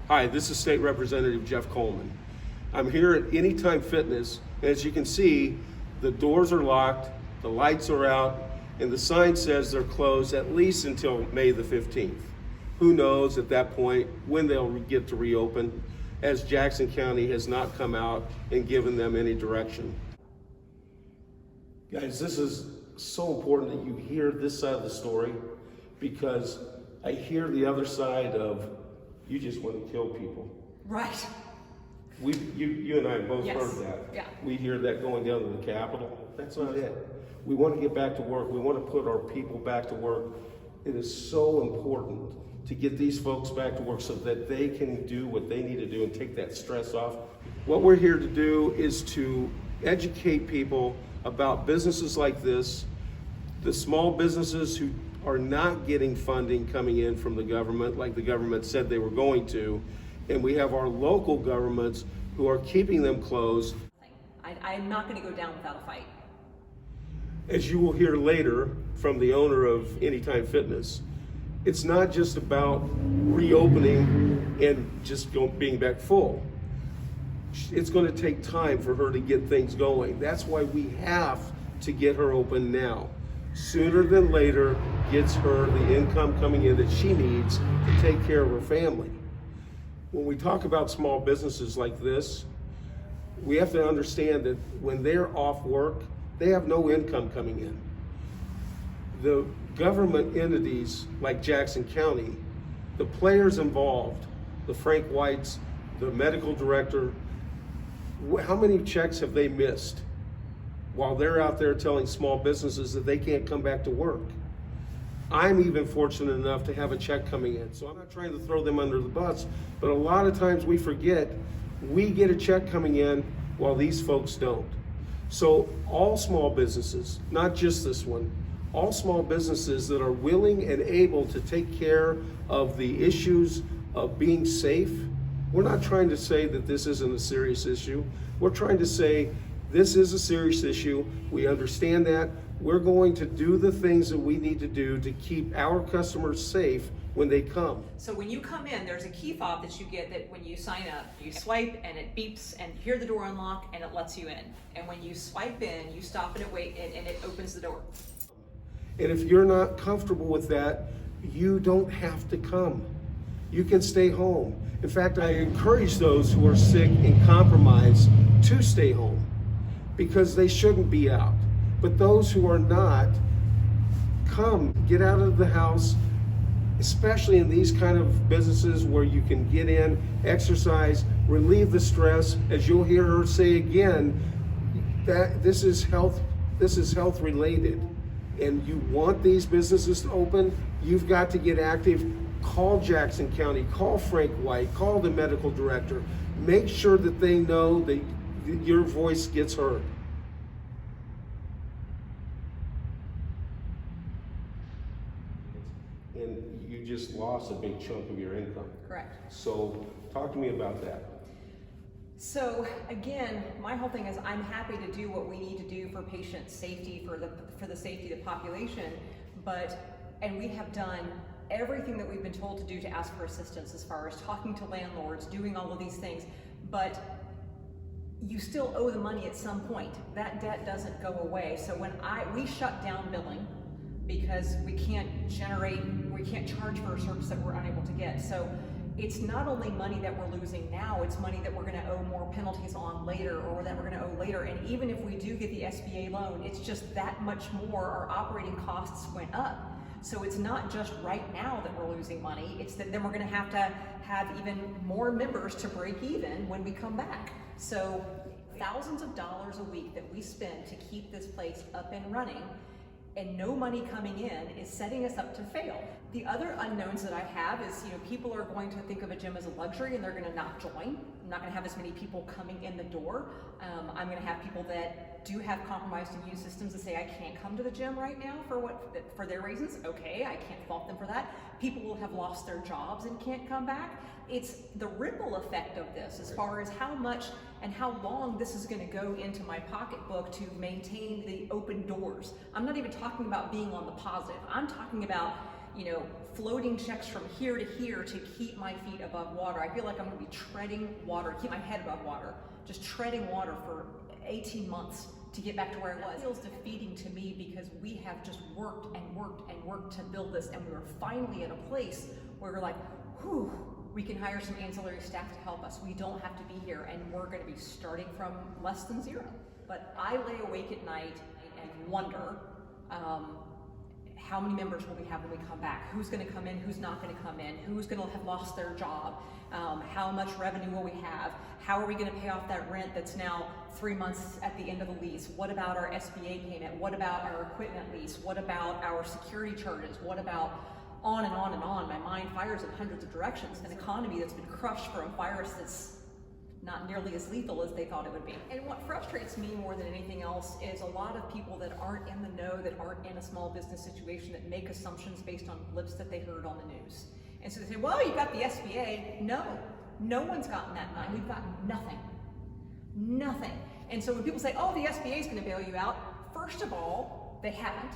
Hi, this is State Representative Jeff Coleman. I'm here at Anytime Fitness. As you can see, the doors are locked, the lights are out, and the sign says they're closed at least until May the 15th. Who knows at that point when they'll get to reopen, as Jackson County has not come out and given them any direction. Guys, this is so important that you hear this side of the story, because I hear the other side of, you just want to kill people. Right. You and I both Yes. heard that. Yeah. We hear that going down to the Capitol. That's not it. We want to get back to work. We want to put our people back to work. It is so important to get these folks back to work so that they can do what they need to do and take that stress off. What we're here to do is to educate people about businesses like this, the small businesses who are not getting funding coming in from the government like the government said they were going to, and we have our local governments who are keeping them closed. I'm not going to go down without a fight. As you will hear later from the owner of Anytime Fitness, it's not just about reopening and just being back full. It's going to take time for her to get things going. That's why we have to get her open now. Sooner than later gets her the income coming in that she needs to take care of her family. When we talk about small businesses like this, we have to understand that when they're off work, they have no income coming in. The government entities like Jackson County, the players involved, the Frank Whites, the medical director, how many checks have they missed while they're out there telling small businesses that they can't come back to work? I'm even fortunate enough to have a check coming in, so I'm not trying to throw them under the bus, but a lot of times we forget we get a check coming in while these folks don't. So all small businesses, not just this one, all small businesses that are willing and able to take care of the issues of being safe. We're not trying to say that this isn't a serious issue. We're trying to say this is a serious issue. We understand that. We're going to do the things that we need to do to keep our customers safe when they come. So when you come in, there's a key fob that you get that when you sign up, you swipe and it beeps and you hear the door unlock and it lets you in. And when you swipe in, you stop and it wait and it opens the door. And if you're not comfortable with that, you don't have to come. You can stay home. In fact, I encourage those who are sick and compromised to stay home because they shouldn't be out. But those who are not, come, get out of the house, especially in these kind of businesses where you can get in, exercise, relieve the stress. As you'll hear her say again, that this is health related. And you want these businesses to open, you've got to get active. Call Jackson County, call Frank White, call the medical director. Make sure that they know that your voice gets heard. And you just lost a big chunk of your income. Correct. So talk to me about that. So again, my whole thing is I'm happy to do what we need to do for patient safety, for the safety of the population, and we have done everything that we've been told to do to ask for assistance as far as talking to landlords, doing all of these things, but you still owe the money at some point. That debt doesn't go away. So when we shut down billing because we can't charge for a service that we're unable to get. So it's not only money that we're losing now, it's money that we're going to owe more penalties on later, or that we're going to owe later. And even if we do get the SBA loan, it's just that much more. Our operating costs went up. So it's not just right now that we're losing money, it's that then we're going to have even more members to break even when we come back. So thousands of dollars a week that we spend to keep this place up and running, and no money coming in, is setting us up to fail. The other unknowns that I have is, people are going to think of a gym as a luxury and they're going to not join. I'm not going to have as many people coming in the door. I'm going to have people that do have compromised immune systems that say, I can't come to the gym right now for their reasons. Okay, I can't fault them for that. People will have lost their jobs and can't come back. It's the ripple effect of this as far as how much and how long this is going to go into my pocketbook to maintain the open doors. I'm not even talking about being on the positive. I'm talking about floating checks from here to here to keep my feet above water. I feel like I'm gonna be treading water, keep my head above water, just treading water for 18 months to get back to where I was. It feels defeating to me because we have just worked and worked and worked to build this, and we were finally at a place where we're like, whew, we can hire some ancillary staff to help us. We don't have to be here, and we're gonna be starting from less than zero. But I lay awake at night and wonder, how many members will we have when we come back? Who's gonna come in, who's not gonna come in? Who's gonna have lost their job? How much revenue will we have? How are we gonna pay off that rent that's now 3 months at the end of the lease? What about our SBA payment? What about our equipment lease? What about our security charges? What about on and on and on? My mind fires in hundreds of directions. An economy that's been crushed for a virus that's not nearly as lethal as they thought it would be. And what frustrates me more than anything else is a lot of people that aren't in the know, that aren't in a small business situation, that make assumptions based on blips that they heard on the news. And so they say, well, you got the SBA. No one's gotten that money. We've gotten nothing. Nothing. And so when people say, oh, the SBA is going to bail you out, first of all, they haven't.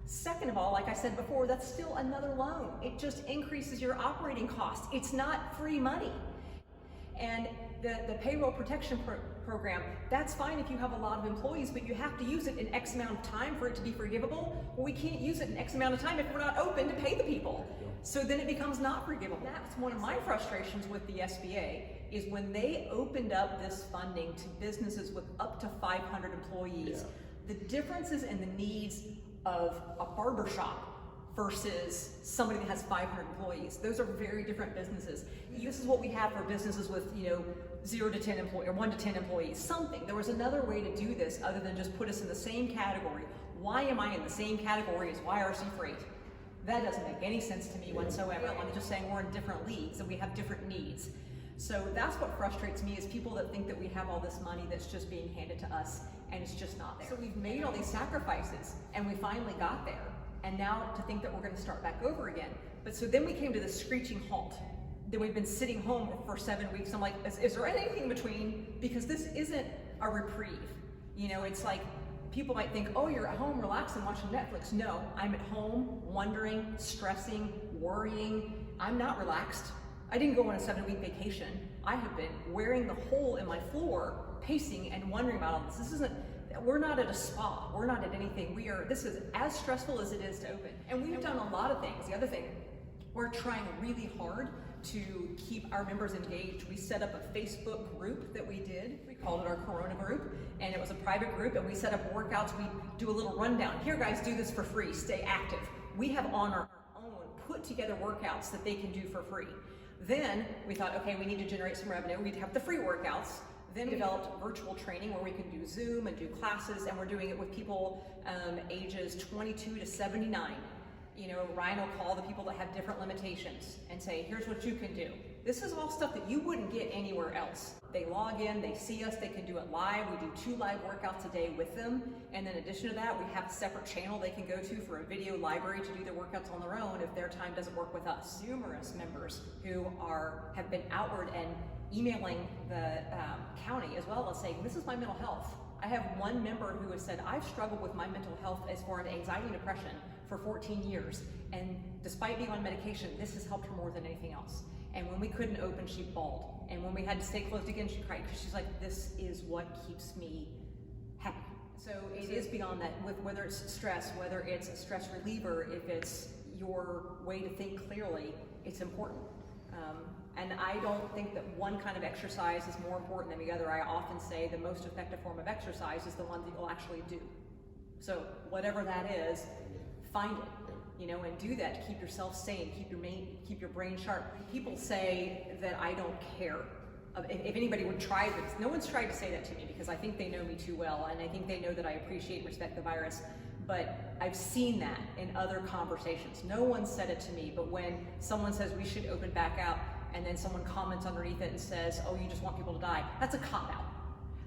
Second of all, like I said before, that's still another loan. It just increases your operating costs. It's not free money. And the payroll protection program, that's fine if you have a lot of employees, but you have to use it in X amount of time for it to be forgivable. Well, we can't use it in X amount of time if we're not open to pay the people. So then it becomes not forgivable. That's one of my frustrations with the SBA, is when they opened up this funding to businesses with up to 500 employees, the differences in the needs of a barber shop versus somebody that has 500 employees. Those are very different businesses. This is what we have for businesses with 0 to 10 employees or 1 to 10 employees. Something. There was another way to do this other than just put us in the same category. Why am I in the same category as YRC Freight? That doesn't make any sense to me whatsoever. I'm just saying we're in different leagues and we have different needs. So that's what frustrates me, is people that think that we have all this money that's just being handed to us and it's just not there. So we've made all these sacrifices and we finally got there. And now to think that we're going to start back over again. But so then we came to this screeching halt. Then we've been sitting home for 7 weeks. I'm like, is there anything in between? Because this isn't a reprieve. It's like people might think, oh, you're at home relaxing, watching Netflix. No, I'm at home wondering, stressing, worrying. I'm not relaxed. I didn't go on a 7-week vacation. I have been wearing the hole in my floor, pacing and wondering about all this. We're not at a spa. We're not at anything. This is as stressful as it is to open. And we've done a lot of things. The other thing, we're trying really hard to keep our members engaged. We set up a Facebook group that we did. We called it our Corona group, and it was a private group, and we set up workouts. We do a little rundown. Here, guys, do this for free. Stay active. We have on our own put together workouts that they can do for free. Then we thought, okay, we need to generate some revenue. We'd have the free workouts. Then we developed virtual training where we can do Zoom and do classes, and we're doing it with people ages 22 to 79. Ryan will call the people that have different limitations and say, here's what you can do. This is all stuff that you wouldn't get anywhere else. They log in, they see us, they can do it live. We do 2 live workouts a day with them. And then in addition to that, we have a separate channel they can go to for a video library to do their workouts on their own if their time doesn't work with us. Numerous members who have been outward and emailing the county as well as saying, this is my mental health. I have one member who has said, I've struggled with my mental health as far as anxiety and depression for 14 years. And despite being on medication, this has helped her more than anything else. And when we couldn't open, she bawled. And when we had to stay closed again, she cried, because she's like, this is what keeps me happy. So it is beyond that, with whether it's stress, whether it's a stress reliever, if it's your way to think clearly, it's important. And I don't think that one kind of exercise is more important than the other. I often say the most effective form of exercise is the one that you'll actually do. So whatever that is, find it, and do that to keep yourself sane, keep your brain sharp. People say that I don't care. If anybody would try this, no one's tried to say that to me because I think they know me too well, and I think they know that I appreciate and respect the virus. But I've seen that in other conversations. No one said it to me, but when someone says we should open back out, and then someone comments underneath it and says, oh, you just want people to die, that's a cop-out.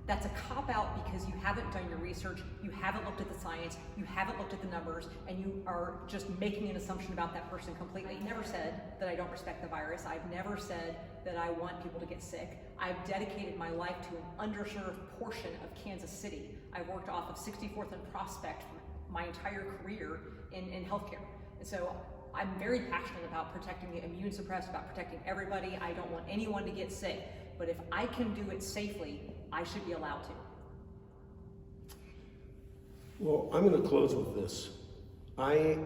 That's a cop-out because you haven't done your research, you haven't looked at the science, you haven't looked at the numbers, and you are just making an assumption about that person completely. I've never said that I don't respect the virus. I've never said that I want people to get sick. I've dedicated my life to an underserved portion of Kansas City. I've worked off of 64th and Prospect for my entire career in healthcare. And so I'm very passionate about protecting the immune suppressed, about protecting everybody. I don't want anyone to get sick. But if I can do it safely, I should be allowed to. Well, I'm going to close with this. I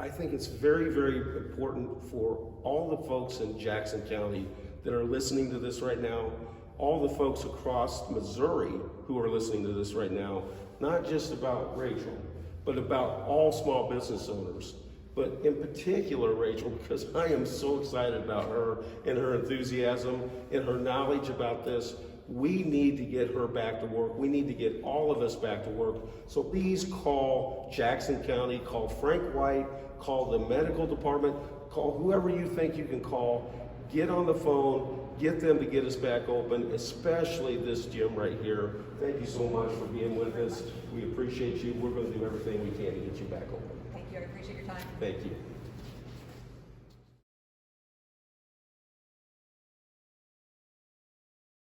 think it's very, very important for all the folks in Jackson County that are listening to this right now, all the folks across Missouri who are listening to this right now, not just about Rachel, but about all small business owners. But in particular, Rachel, because I am so excited about her and her enthusiasm and her knowledge about this. We need to get her back to work. We need to get all of us back to work. So please call Jackson County, call Frank White, call the medical department, call whoever you think you can call. Get on the phone, get them to get us back open, especially this gym right here. Thank you so much for being with us. We appreciate you. We're going to do everything we can to get you back open. Thank you. I appreciate your time. Thank you.